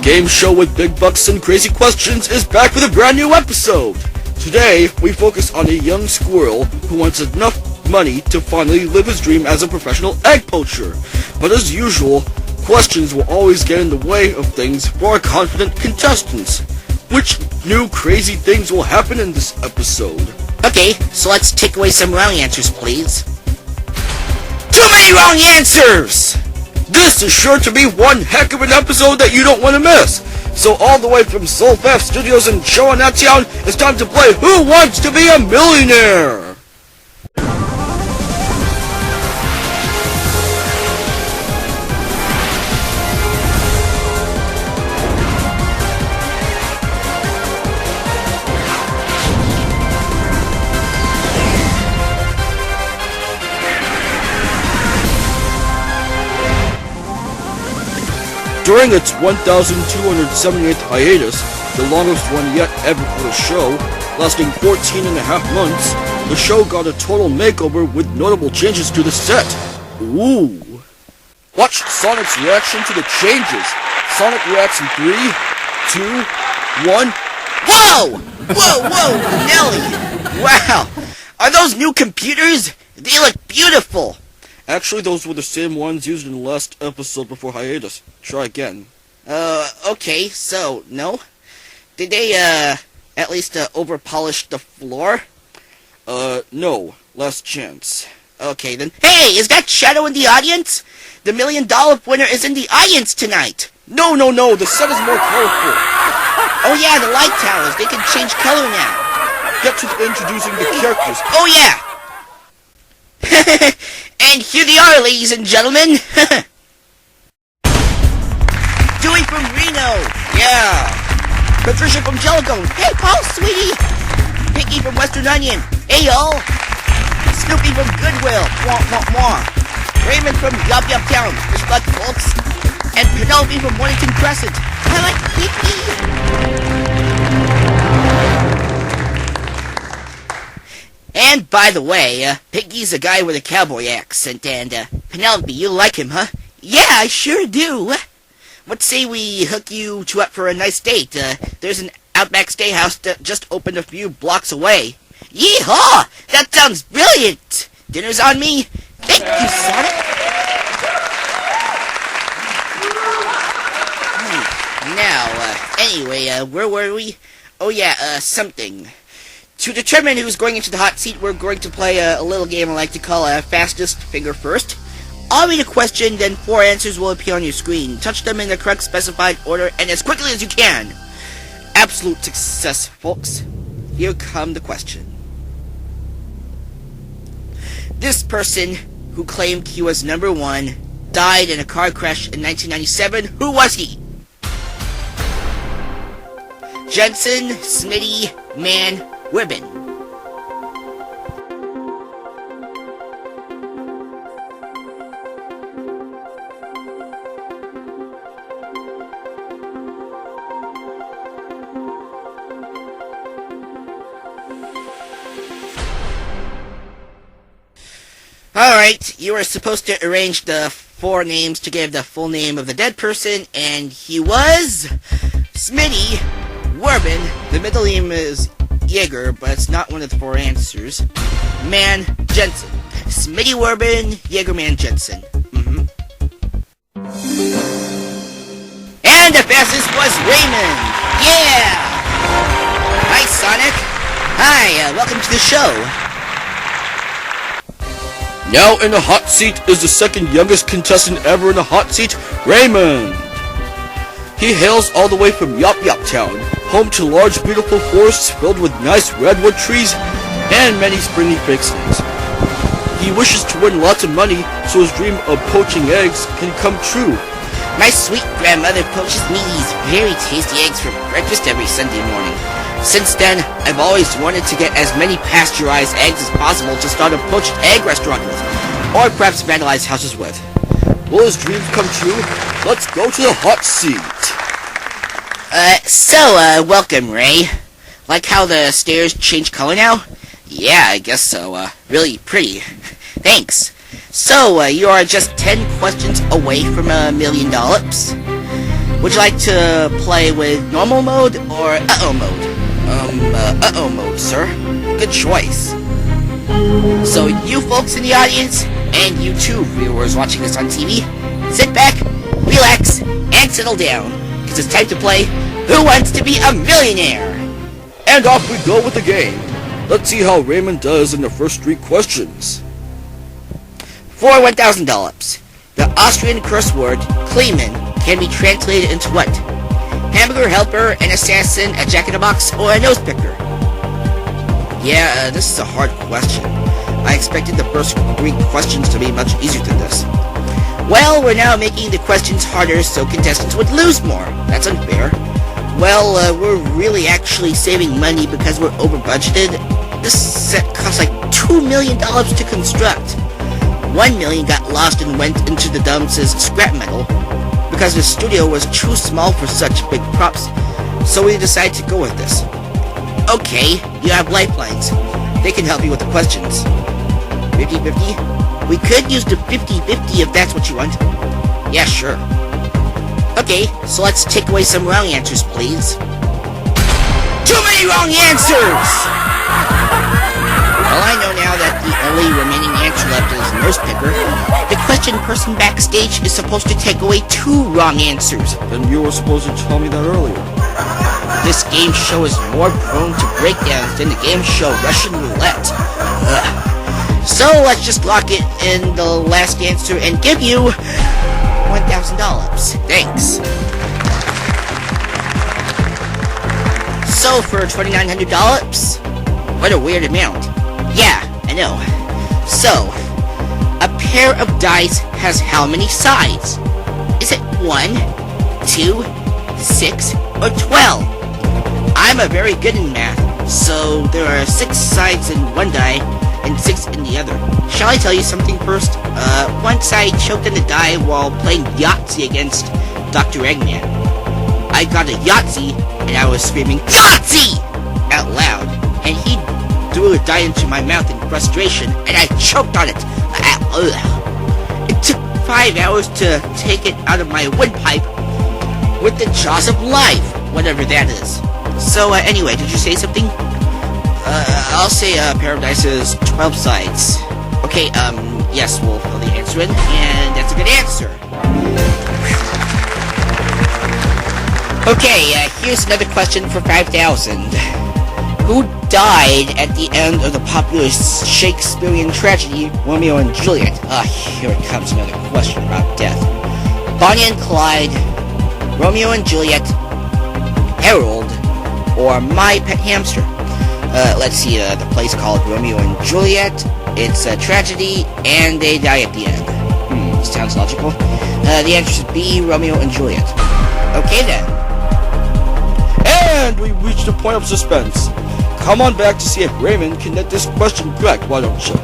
game show with big bucks and crazy questions is back with a brand new episode. Today, we focus on a young squirrel who wants enough money to finally live his dream as a professional egg poacher. But as usual, questions will always get in the way of things for our confident contestants. Which new crazy things will happen in this episode? Okay, so let's take away some wrong answers, please. Too many wrong answers! This is sure to be one heck of an episode that you don't want to miss. So all the way from Soulfaf Studios in Town, it's time to play Who Wants to Be a Millionaire? During its 1,278th hiatus, the longest one yet ever for the show, lasting 14 and a half months, the show got a total makeover with notable changes to the set. Ooh! Watch Sonic's reaction to the changes. Sonic reacts in 3, 2, 1. Whoa! Whoa, Nelly! Wow! Are those new computers? They look beautiful! Actually, those were the same ones used in the last episode before hiatus. Try again. Okay, so, no? Did they, at least, over-polish the floor? No. Last chance. Okay, then. Hey, is that Shadow in the audience? The $1 million winner is in the audience tonight! No, the set is more colorful. Oh yeah, the light towers, they can change color now. Get to introducing the characters. Oh yeah! And here they are, ladies and gentlemen. Dewey from Reno. Yeah. Patricia from Jellicoe. Hey, Paul, sweetie. Piggy from Western Onion. Hey, y'all. Snoopy from Goodwill. Mwah, mwah, mwah. Raymond from Yup Yup Town. Just luck, folks. And Penelope from Mornington Crescent. I like Piggy. And by the way, Piggy's a guy with a cowboy accent, and Penelope, you like him, huh? Yeah, I sure do. Let's say we hook you two up for a nice date. There's an Outback Steakhouse that just opened a few blocks away. Yeehaw! That sounds brilliant! Dinner's on me. Thank you, Sonic. Anyway, where were we? Oh yeah, something. To determine who's going into the hot seat, we're going to play a little game I like to call Fastest Finger First. I'll read a question, then 4 answers will appear on your screen. Touch them in the correct specified order, and as quickly as you can. Absolute success, folks. Here come the question. This person, who claimed he was number 1, died in a car crash in 1997. Who was he? Jensen, Smitty, Man, Women. Alright, you were supposed to arrange the 4 names to give the full name of the dead person, and he was Smitty Werbin. The middle name is Jaeger, but it's not one of the 4 answers. Man Jensen. Smitty Werbin, Jaegerman Jensen. And the fastest was Raymond. Yeah! Hi, Sonic. Hi, welcome to the show. Now in the hot seat is the second youngest contestant ever in the hot seat, Raymond. He hails all the way from Yup Yup Town, home to large beautiful forests filled with nice redwood trees and many springy bake snakes. He wishes to win lots of money so his dream of poaching eggs can come true. My sweet grandmother poaches me these very tasty eggs for breakfast every Sunday morning. Since then, I've always wanted to get as many pasteurized eggs as possible to start a poached egg restaurant with, or perhaps vandalize houses with. Will his dreams come true? Let's go to the hot seat. Welcome, Ray. Like how the stairs change color now? Yeah, I guess so. Really pretty. Thanks. So, you are just 10 questions away from $1 million. Would you like to play with normal mode or uh-oh mode? Uh-oh mode, sir. Good choice. So you folks in the audience, and you too, viewers watching this on TV, sit back, relax, and settle down, because it's time to play Who Wants to Be a Millionaire? And off we go with the game. Let's see how Raymond does in the first 3 questions. For $1,000, the Austrian curse word, Kleeman, can be translated into what? Hamburger helper, an assassin, a jack-in-a-box, or a nose picker? Yeah, this is a hard question. I expected the first 3 questions to be much easier than this. Well, we're now making the questions harder so contestants would lose more. That's unfair. Well, we're really actually saving money because we're over-budgeted. This set cost like $2 million to construct. $1 million got lost and went into the dumps as scrap metal because the studio was too small for such big props, so we decided to go with this. Okay, you have lifelines. They can help you with the questions. 50-50? We could use the 50-50 if that's what you want. Yeah, sure. Okay, so let's take away some wrong answers, please. Too many wrong answers! Well, I know now that the only remaining answer left is nose picker. The question person backstage is supposed to take away 2 wrong answers. Then you were supposed to tell me that earlier. This game show is more prone to breakdowns than the game show Russian Roulette. Ugh. So let's just lock it in the last answer and give you $1,000. Thanks. So for $2,900, what a weird amount. Yeah, I know. So, a pair of dice has how many sides? Is it 1, 2, 6, or 12? I'm a very good in math, so there are 6 sides in one die and 6 in the other. Shall I tell you something first? Once I choked on the die while playing Yahtzee against Dr. Eggman. I got a Yahtzee, and I was screaming, Yahtzee! out loud, and he threw a die into my mouth in frustration, and I choked on it. It took 5 hours to take it out of my windpipe with the jaws of life, whatever that is. So, anyway, did you say something? I'll say a pair of dice is 12 sides. Okay, yes, we'll fill the answer in, and that's a good answer. Okay, here's another question for 5,000. Who died at the end of the popular Shakespearean tragedy, Romeo and Juliet? Here it comes, another question about death. Bonnie and Clyde, Romeo and Juliet, Harold, or My Pet Hamster? Let's see, the play's called Romeo and Juliet. It's a tragedy, and they die at the end. Sounds logical. The answer is B, Romeo and Juliet. Okay then. And we reached the point of suspense. Come on back to see if Raymond can get this question correct, why don't you?